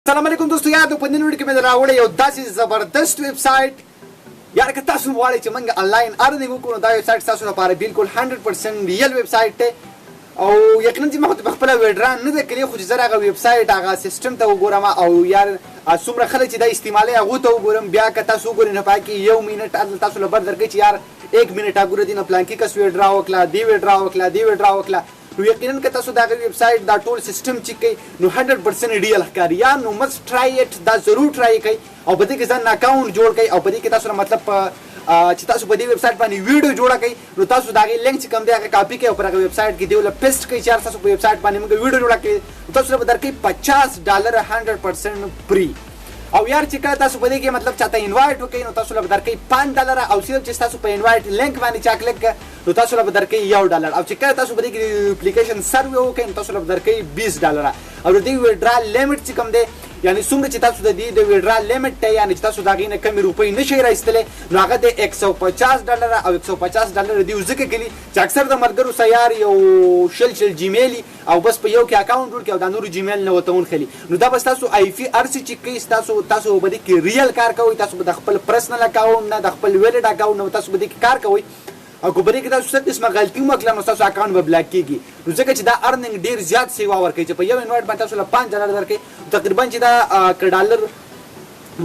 السلام علیکم دوستو یار په نن ویډیو کې مې راوړی یو داسې زبردست ویب سایټ یار که تاسو غواړئ چې موږ آنلاین ارنینګ وکړو دا ویب سایټ تاسو لپاره بالکل 100% ریل ویب سایټ دی او یقینا چې ما خو په خپله ویډران نه ده کړې خو چې زه هغه ویب سایټ هغه سیسټم ته وګورم او یار څومره خلک چې دا استعمالوي هغو ته وګورم بیا که تاسو وګورئ نو په هغې کې 1 منټ تاسو له بر درکوي چې یار 1 منټ هغوره دي نه پلانکي کس ویډرا وکړه دې ویډرا وکړه دې ویډرا وکړه نو یقینا که تاسو د هغې ویب سایټ دا ټول سیسټم چې کوي نو 100% ریل ښکاري یا نو مست ټرای اټ دا ضرور ټرای کوئ او په دې کې ځان اکاونټ جوړ کوئ او په دې کې تاسو مطلب چې تاسو په دې ویب سایټ باندې ویډیو جوړه کوئ نو تاسو د هغې لینک چې کوم دی هغه کاپي کوئ او پر هغه ویب سایټ کې دې له پیسټ کوئ چې یار تاسو په ویب سایټ باندې موږ ویډیو جوړه کړې تاسو له به درکوي $50 100% فری او یار چې کله تاسو په دې کې مطلب چاته انوایټ وکړئ نو تاسو له به درکوي $5 او صرف چې تاسو په انوایټ لینک باندې چا کلیک کړه نو تاسو له به درکوي $1 او چې کله تاسو په دې کې اپلیکیشن سروې وکړئ نو تاسو له به درکوي $20 او د دې ویډرا لیمټ چې کوم دی یعنی څومره چې تاسو د دې د ویډرا لیمټ دی یعنی چې تاسو د هغې نه کمې روپۍ نشئ راایستلی نو هغه دی $150 او $150 دی ځکه کلي چې اکثر د ملګرو سره یار یو شل جیمیل او بس په یو کې اکاونټ جوړ کړي او دا نورو جیمیل نه ورته ونښلي نو دا بس تاسو آیفي هر څه چې کوئ تاسو به دې کې ریل کار کوئ تاسو به د خپل پرسنل اکاونټ نه د خپل ویلډ اکاونټ نه تاسو به دې کې کار کوئ او که په دې کې تاسو څه قسمه غلطي وکړه نو ستاسو اکاونټ به بلاک کېږي نو ځکه چې دا ارنینګ ډېر زیات سیوا ورکوي چې په یو انوایټ باندې تاسو له $5 درکوي تقریبا چې دا که ډالر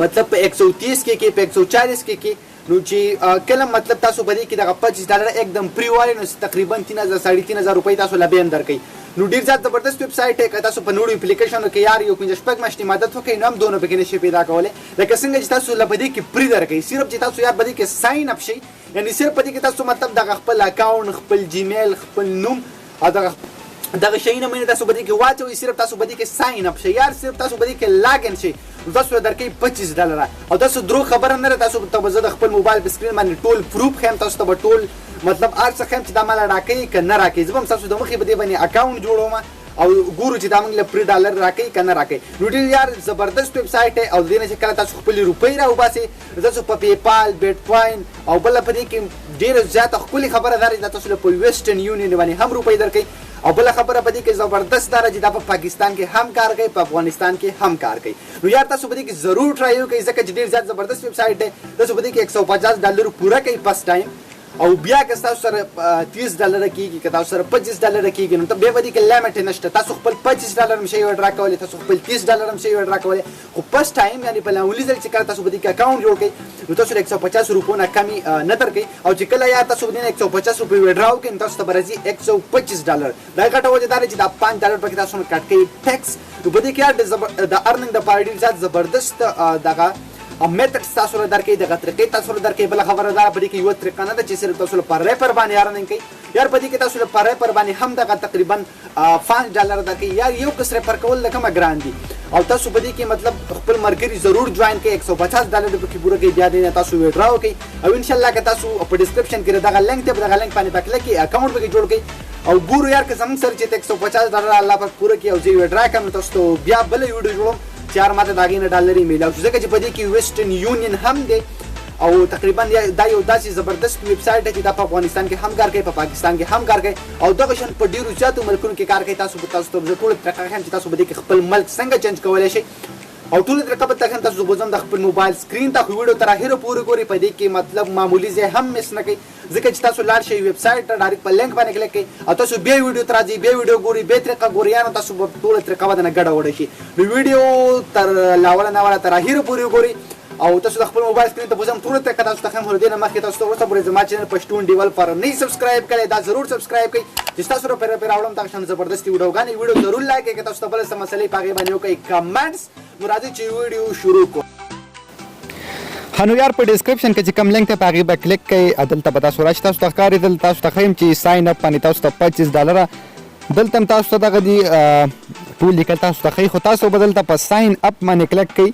مطلب په 130 کې په 140 کې نو چې کله مطلب تاسو په دې کې دغه $25 एकदम فری وایي نو تقریبا 3000 روپۍ تاسو له به هم درکوي نو ډېر زیات زبردست ویب سایټ دی که تاسو په نورو اپلیکیشنو کې یار یو 5-6 میاشتې مدد وکړئ نو هم دونه پکې نشئ پیدا کولی لکه څنګه چې تاسو له په دې کې فری درکوي صرف چې تاسو یار په دې کې ساین اپ شئ یعنی صرف په دې کې تاسو مطلب دغه خپل اکاونټ خپل جیمیل خپل نوم او دغه شیونه مینه تاسو په دې کې واچوئ صرف تاسو په دې کې ساین اپ شئ یار صرف تاسو په دې کې لاګ ان شئ نو تاسو درکوي $25 او تاسو دروغ خبره نه ده تاسو ته به زه د خپل موبایل په سکرین باندې ټول پروف ښیم تاسو ته به ټول مطلب هر څه ښیم چې دا ماله راکوي که نه راکوي زه به هم ستاسو د مخې په دې باندې اکاونټ جوړوم او ګورو چې دا موږ له $3 راکوي که نه راکوي نو ډېر یار زبردست ویب سایټ دی او د دې نه چې کله تاسو خپلې روپۍ راوباسئ تاسو په پیپال بیټ کوین او بله په دې کې ډېره زیاته ښکلې خبره دا ده چې تاسو له په ویسټرن یونین باندې هم روپۍ درکوي او بله خبره په دې کې زبردست دا چې دا په پاکستان کې هم کار کوي په افغانستان کې هم کار کوي نو یار تاسو په دې کې ضرور ټرای وکړئ ځکه چې ډېر زیات زبردست ویب سایټ دی تاسو په دې کې $150 پوره کوي فسټ ټایم او بیا که تاسو سره $30 کېږي که تاسو سره $25 کېږي نو ته بیا به دې کې لیمټ نشته تاسو خپل $25 هم شئ ویډرا کولی تاسو خپل $30 هم شئ ویډرا کولی خو فسټ ټایم یعنې په معمولي ځل چې کله تاسو په دې کې اکاونټ جوړ کړئ نو تاسو له $150 نه کمې نه درکوي او چې کله یا تاسو په دې نه $150 ویډرا وکړئ نو تاسو ته به راځي $125 دا ګټه وجه دا ده چې دا $5 پکې تاسو نه کټ کوي ټیکس نو په دې کې یار د ارنینګ دپاره ډېر زیات زبردست دغه میتډ تاسو له درکوي دغه طریقې تاسو له درکوي بله خبره دا په دې کې یوه طریقه نه ده چې صرف تاسو له په ریپر باندې ارنینګ کوي یار په دې کې تاسو له په ریپر باندې هم دغه تقریبا $5 درکوي یار یو کس ریپر کول له کومه ګران دي او تاسو په دې کې مطلب خپل ملګري ضرور جوین کړئ $150 پکې پوره کوي بیا دې تاسو ویډرا وکړئ او انشاءالله که تاسو په ډسکرپشن کې دغه لینک دی په دغه لینک باندې کلیک کړئ اکاونټ پکې جوړ کړئ او ګورو یار که زموږ سره چې $150 الله پاک پوره کړي او زه ویډرا کړم نو تاسو ته بیا بله ویډیو جوړوم چې یار ماته د هغې نه ډالرې میلاو شو ځکه چې په دې کې ویسټرن یونین هم دی او تقریبا دا یو داسې زبردست ویب سایټ دی چې دا په افغانستان کې هم کار کوي په پاکستان کې هم کار کوي او دغه شان په ډېرو زیاتو ملکونو کې کار کوي تاسو ته زه ټوله طریقه ښیم چې تاسو په دې کې خپل ملک څنګه چینج کولی شئ او ټوله طریقه به ښیم تاسو به د خپل موبایل سکرین ته خو ویډیو تر اخره پورې ګورئ په دې کې مطلب معمولي ځای هم مس نه کوي ځکه چې تاسو لاړ شئ ویب سایټ ته ډایرکټ په لینک باندې کلیک کوئ او تاسو بیا ویډیو ته راځئ بیا ویډیو ګورئ بیا طریقه ګورئ یا نو تاسو به ټوله طریقه به درنه ګډه وډه شي نو ویډیو تر لاوله ناوله تر اخره پورې وګورئ او تاسو د خپل موبایل سکرین ته بوزم ټوله طریقه تاسو ته ښیم خو له دې نه مخکې تاسو ته وروسته پورې زما چینل پښتون ډیولپر نه سبسکرایب کړی دا ضرور سبسکرایب کړئ چې ستاسو لپاره پرې راوړم دغه شان زبردستې ویډیوګانې ویډیو ضرور لایک کړئ که تاسو ته بله څه مسلې په هغې باندې وکړئ کمنټس نو راځئ چې ویډیو شروع کړو نو یار په ډسکرپشن کې چې کوم لینک ته په هغې به کلیک کړئ دلته به تاسو راشي تاسو ته ښکاري دلته تاسو ته ښیم چې ساین اپ باندې تاسو ته $25 دلته هم تاسو ته دغه دي ټول لیکل تاسو ته ښیي خو تاسو به دلته په ساین اپ باندې کلیک کړئ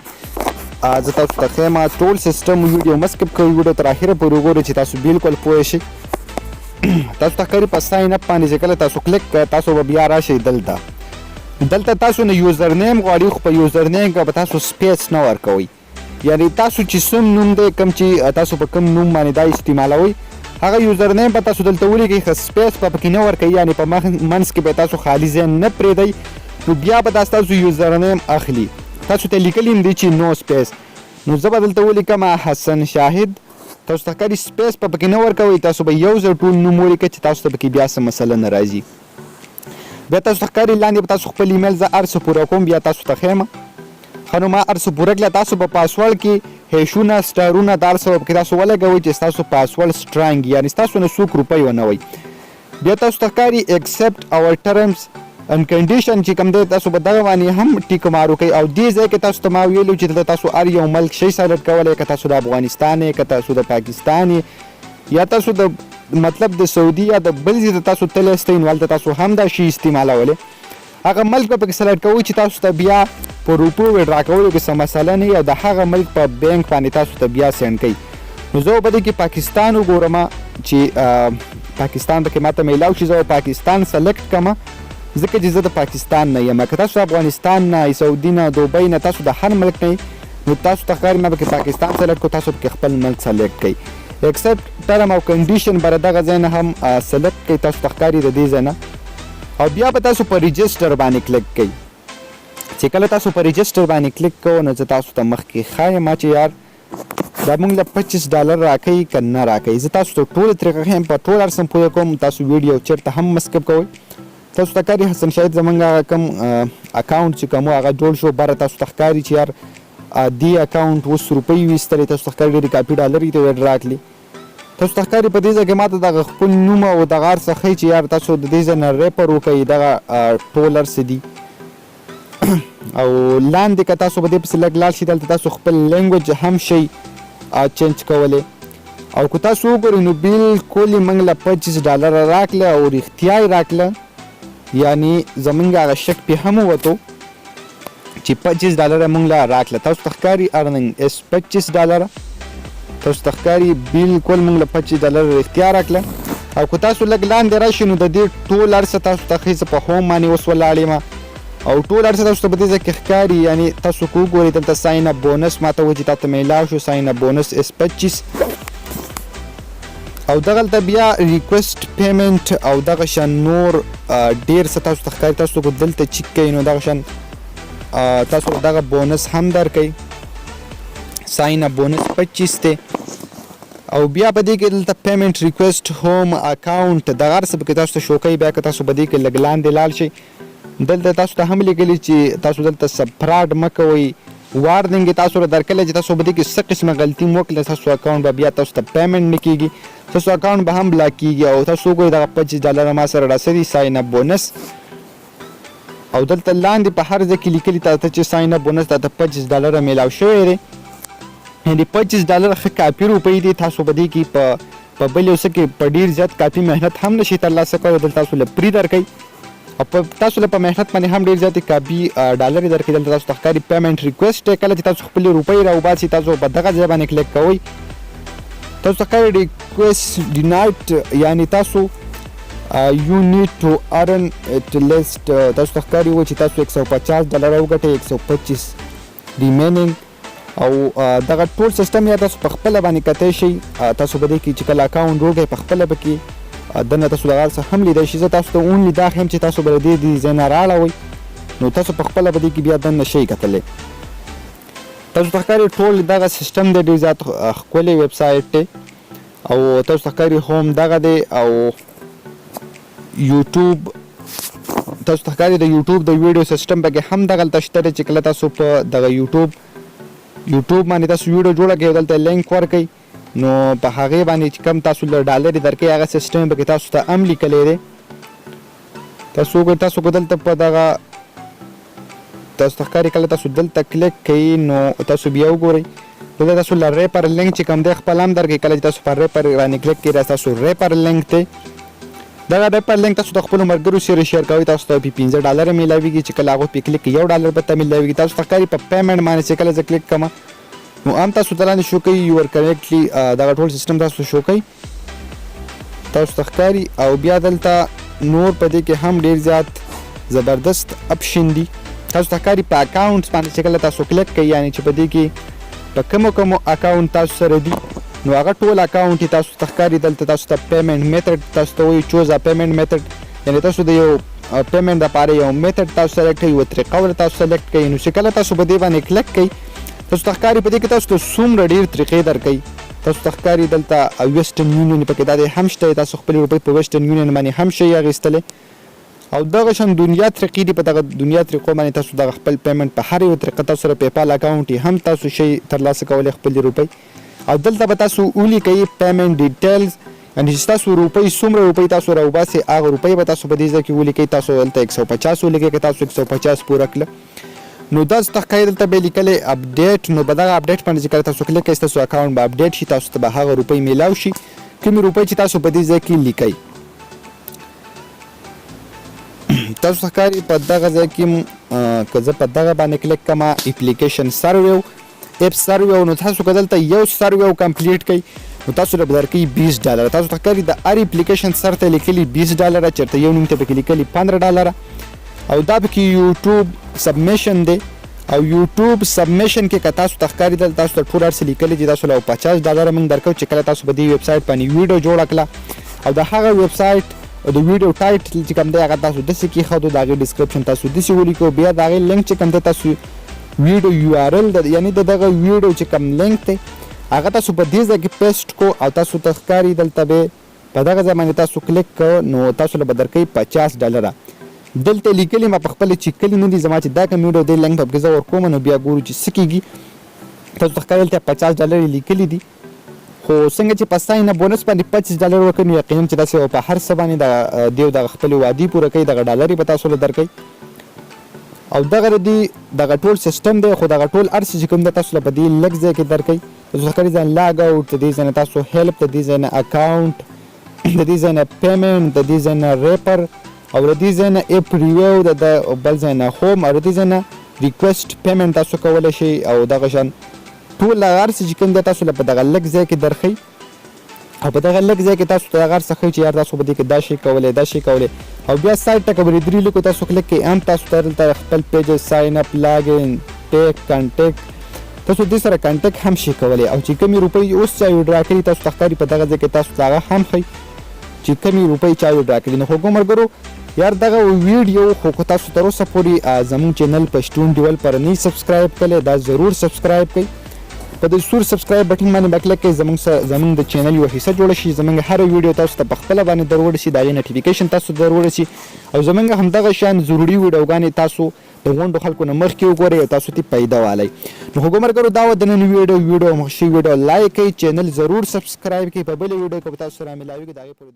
زه تاسو ته ښیم ټول سیسټم ویډیو مه سکپ کوئ ویډیو تر اخره پورې وګورئ چې تاسو بالکل پوه شئ تاسو ته ښکاري په ساین اپ باندې چې کله تاسو کلیک کړئ تاسو به بیا راشئ دلته تاسو نه یوزر نیم غواړي خو په یوزر نیم کې به تاسو سپیس نه ورکوئ یعنی تاسو چې سم نوم دی کوم چې تاسو په کوم نوم باندې دا استعمالوئ هغه یوزر نیم به تاسو دلته ولیکئ ښه سپیس به پکې نه ورکوئ یعنې په منځ کې به تاسو خالي ځای نه پرېږدئ نو بیا به دا ستاسو یوزر نیم اخلي تاسو ته لیکلی هم دی چې نو سپیس. نو زه به دلته ولیکم حسن شاهد. تاسو ته ښکاري سپیس په پکې نه ورکوئ، تاسو به یو ځل ټول نوم ولیکئ چې تاسو ته پکې بیا څه مسله نه راځي. بیا تاسو ته ښکاري لاندې به تاسو خپل ایمیل زه هر څه پوره کوم بیا تاسو ته ښیم. ښه نو ما هر څه پوره کړله. تاسو په پاسورډ کې هیشونه سټارونه دا هر څه به پکې تاسو ولګوئ چې ستاسو پاسورډ سټرانګ یعنې ستاسو نه څوک روپۍ ونه وایي. بیا تاسو ته ښکاري ایکسپټ اور ټرمز ان کنډیشن چې کوم دی تاسو به دغه باندې هم ټیک مارو کوئ. او دې ځای کې تاسو ته ما ویلو چې دلته تاسو هر یو ملک شئ سلیکټ کولی، که تاسو د افغانستان یې، که تاسو د پاکستان یې، یا تاسو د مطلب د سعودي یا د بل ځای ته تاسو تللی ستئ نو هلته تاسو هم دا شي استعمالولی. هغه ملک به پکې سلیکټ کوئ چې تاسو ته بیا په روپو وډرا کولو کې څه مسله نه وي او د هغه ملک په بینک باندې تاسو ته بیا سینډ کوي. نو زه به دې کې پاکستان وګورم چې پاکستان پکې ماته میلاو شي، زه به پاکستان سلیکټ کړم ځکه چې زه د پاکستان نه یم. که تاسو افغانستان نه، سعودي نه، دوبۍ نه، تاسو د هر ملک نه نو تاسو ته ښکاري ما پکې پاکستان سلیکټ کړو، تاسو پکې خپل ملک سلیکټ کړئ. ایکسپټ ټرم او کنډیشن به د دغه ځای نه هم سلیکټ کړئ، تاسو ته ښکاري د دې ځای نه. او بیا به تاسو په رجسټر باندې کلیک کړئ. چې کله تاسو په رجسټر باندې کلیک کوئ نو زه تاسو ته مخکې ښایم چې یار دا موږ له $25 راکوي که نه راکوي. زه تاسو ته ټوله طریقه ښیم، په ټول هر څه پوهه کوم. تاسو ویډیو چېرته هم مسکپ کوئ. تاسو ته ښکاري حسن شاهد زموږ هغه کوم اکاونټ چې کوم هغه جوړ شو بره تاسو ته ښکاري چې یار دې اکاونټ اوس روپۍ ویستلې، تاسو ته ښکاري ډېرې کاپي ډالر یې ته وډرا کړي. تاسو ته ښکاري په دې ځای کې ماته دغه خپل نوم او دغه هر څه ښیي چې یار تاسو د دې ځای نه ریپر وکړئ. دغه ټول هر څه دي. او لاندې که تاسو په دې پسې لږ لاړ شئ دلته تاسو خپل لینګویج هم شئ چینج کولی. او که تاسو وګورئ نو بلکل یې موږ له $25 راکړله او رښتیا یې راکړله، یعنی زمونږ هغه شک پې هم ووتو چې $25 موږ له راکړله. تاسو ته ښکاري ارننګ اس $25. تاسو ته ښکاري بلکل موږ له $25 رښتیا راکړله. او که تاسو لږ لاندې راشئ نو د دې ټول هر څه تاسو ته ښیي. زه په هوم باندې اوس ولاړ یم او ټول هر څه تاسو ته په دې ځای کې ښکاري. یعنی تاسو که وګورئ دلته ساین اپ بونس ماته وایي چې تا ته میلاو شو ساین اپ بونس اس 25. او دغلته بیا ریکویسټ پیمنټ او دغه شان نور ډېر څه تاسو ته ښکاري. تاسو که دلته چیک کوئ نو دغه شان تاسو دغه بونس هم درکوي. ساین اپ بونس 25 دی. او بیا په دې کې دلته پیمنټ ریکویسټ هوم اکاونټ دغه هر څه پکې تاسو ته شو کوي. بیا که تاسو په دې کې لږ لاندې لاړ شئ دلته تاسو ته هم لیکلي چې تاسو دلته سپراډ مه کوئ. وارننګ یې تاسو ته درکړی چې تاسو په دې کې څه قسمه غلطي مو وکړله تاسو اکاونټ به بیا تاسو ته پیمنټ نه کېږي، تاسو اکاونټ به هم بلاک کېږي. او تاسو وګورئ دغه $25 ما سره راسدي ساین اپ بونس. او دلته لاندې په هر ځای کې لیکلي تا ته چې ساین اپ بونس تا ته $25 میلاو شوی دی. یعنې $25 ښه کافي روپۍ دي. تاسو په دې کې په بل یو څه کې په ډېر زیات کافي محنت هم نشئ ترلاسه کولی. دلته تاسو له فري درکوي او تاسو له په محنت باندې هم ډېر زیاتې کافي ډالر یې درکوي. دلته تاسو ته ښکاري پیمنټ ریکویسټ دی. کله چې تاسو خپلې روپۍ راوباسئ تاسو په دغه ځای باندې کلیک کوئ. تاسو ته ښکاري ریکویسټ ډینایډ یعنې تاسو یو نیډ ټو ارن اټ لیسټ. تاسو ته ښکاري وایي چې تاسو $150 وګټئ 125 ریمینینګ. او دغه ټول سیسټم یا تاسو په خپله باندې کتی شئ. تاسو په دې کې چې کله اکاونټ جوړ کړئ په خپله به کې دننه تاسو دغه هر څه هم لیدی شئ. زه تاسو ته اونلی دا ښیم چې تاسو به د دې ځای نه رااړوئ نو تاسو په خپله به دې کې بیا دننه شئ کتلی. تاسو ته ښکاري ټول دغه سیسټم دی ډېر زیات ښکلی ویب سایټ دی. او تاسو ته ښکاري هوم دغه دی. او یوټیوب تاسو ته ښکاري د یوټیوب د ویډیو سیسټم پکې هم دغلته شته دی چې کله تاسو په دغه یوټیوب باندې تاسو ویډیو جوړه کړئ دلته لینک ورکئ نو په هغې باندې چې کوم تاسو له ډالر یې درکوي هغه سیسټم پکې تاسو ته هم لیکلی دی. تاسو وګورئ تاسو که دلته په دغه تاسو ته ښکاري کله تاسو دلته کلیک کوئ نو تاسو بیا وګورئ دلته تاسو له ریپر لینک چې کوم دی خپل هم درکوي. کله چې تاسو په ریپر باندې کلیک کوئ تاسو ریپر لینک دی. دغه ریپر لینک تاسو د خپلو ملګرو سره شیر کوئ. تاسو ته پې $15 میلاویږي چې کله هغوی پې کلیک کوي $1 به ته میلاویږي. تاسو ته ښکاري په پیمنټ باندې چې کله زه کلیک کوم نو هم تاسو ته لاندې شو کوي یو ور کریکټلی دغه ټول سیسټم تاسو شو کوي. تاسو ته ښکاري او بیا دلته نور په دې کې هم ډېر زیات زبردست اپشن دي. تاسو ته ښکاري په اکاونټس باندې چې کله تاسو کلیک کوئ یعنې چې په دې کې په کومو اکاونټ تاسو سره دي نو هغه ټول اکاونټ تاسو ته ښکاري. دلته تاسو ته پیمنټ میتھډ تاسو ته وایي چوز ا پیمنټ میتھډ یعنې تاسو د یو پیمنټ لپاره یو میتھډ تاسو سلیکټ کړئ، یو طریقه ورته تاسو سلیکټ کړئ. نو چې کله تاسو په دې باندې کلک کړئ تاسو ته ښکاري په دې کې تاسو ته څومره ډېر طریقې درکوي. تاسو ته ښکاري دلته ویسټرن یونین پکې دا دی هم شته، تاسو خپلې روپۍ په ویسټرن یونین باندې هم شئ اخیستلی. او دغه شان دنیا طریقې دي، په دغه دنیا طریقو باندې تاسو دغه خپل پیمنټ په هر یو طریقه تاسو سره پیپال اکاونټ هم تاسو شئ ترلاسه کولی خپلې روپۍ. او دلته به تاسو ولیکئ پیمنټ ډیټیلز، یعنې چې تاسو روپۍ څومره روپۍ تاسو راوباسئ هغه روپۍ به تاسو په دې ځای کې ولیکئ. تاسو دلته 150 ولیکئ که تاسو 150 پوره کړه. نو دا څه ښکاري دلته به یې لیکلی اپډیټ. نو په دغه اپډیټ باندې چې کله تاسو کلیک کوئ ستاسو اکاونټ به اپډیټ شي، تاسو ته به هغه روپۍ میلاو شي کومې روپۍ چې تاسو په دې ځای کې لیکئ. تاسو ښکاري په دغه ځای کې که زه په دغه باندې کلیک کړم اپلیکیشن سرویو اپ سرویو، نو تاسو که دلته یو سرویو کمپلیټ کړئ نو تاسو له به درکوي $20. تاسو ته ښکاري د هر اپلیکیشن سر ته لیکلي $20، چېرته یو نوم ته پکې لیکلي $15. او دا پکې یوټیوب سبمیشن دی. او یوټیوب سبمیشن کې که تاسو ته ښکاري دلته تاسو ته ټول هر څه لیکلي چې تاسو له $50 موږ درکوو چې کله تاسو په دې ویب سایټ باندې ویډیو جوړه کړه. او د هغه ویب سایټ د ویډیو ټایټل چې کوم دی هغه تاسو داسې کېښودو، د هغې ډسکرپشن تاسو داسې ولیکو، بیا د هغې لینک چې کوم دی تاسو ویډیو URL یعنې د دغه ویډیو چې کوم لینک دی هغه تاسو په دې ځای کې پیسټ کو. او تاسو ته ښکاري دلته به په دغه ځای باندې تاسو کلیک کو نو تاسو له به درکوي $50. دلته لیکلي ما په خپله چې کلي نه دي زما چې دا کوم ویډیو دی لینک په زه ورکوم نو بیا ګورو چې څه کېږي. تاسو ته ښکاري دلته $50 لیکلي دي، خو څنګه چې په ساین بونس باندې $25 ورکوي نو یقینا چې داسې په هر څه باندې د دیو دغه خپلې وعدې پوره کوي، دغه ډالر به تاسو له درکوي. او دغه دغه ټول سیسټم دی، خو دغه ټول هر څه چې کوم دی تاسو له په دې لږ ځای کې درکوي. تاسو ښکاري ځای لاګ آوټ، د دې ځای نه تاسو هیلپ، د دې ځای نه اکاونټ، د دې ځای نه پیمنټ، د دې ځای نه ریپر، او د دې ځای نه اپ ریویو، د بل ځای نه هوم، او د دې ځای نه ریکویسټ پیمنټ تاسو کولی شئ. او دغه شان ټول هر څه چې کوم دی تاسو له په دغه لږ ځای کې درښئي. او په دغه لږ ځای کې تاسو ته هغه هر څه ښایي چې یار تاسو په دې کې دا شی کولی دا شی کولی. او بیا سایټ ته که به درې لیکو تاسو کلیک کوئ هم تاسو ته دلته خپل پیج ساین اپ، لاګ ان، ټیک، کنټیکټ، تاسو دې سره کنټیکټ هم شي کولی. او چې کومې روپۍ اوس چا وډرا کړي تاسو ته ښکاري په دغه ځای کې تاسو ته هغه هم ښایي چې کومې روپۍ چا وډرا کړي. نو خو ملګرو یار دغه ویډیو خو که تاسو تر اوسه پورې زموږ چینل پشتون ډیول پر نه سبسکرایب کړی دا ضرور سبسکرایب کړئ. په دې سور سبسکرایب بټن باندې به کلیک کړئ، زموږ د چینل یوه حصه جوړه شي، زموږ هره ویډیو تاسو ته په خپله باندې در ورسي، د هغې نوټیفیکیشن تاسو ته در ورسي. او زموږ همدغه شان ضروري ویډیوګانې تاسو د غونډو خلکو نه مخکې وګورئ او تاسو ته پیدا والی. نو خو ملګرو دا وه د نن ویډیو مخکې ویډیو لایک کړئ، چینل ضرور سبسکرایب کړئ. په بلې ویډیو کې به تاسو سره ملاویږي د هغې پورې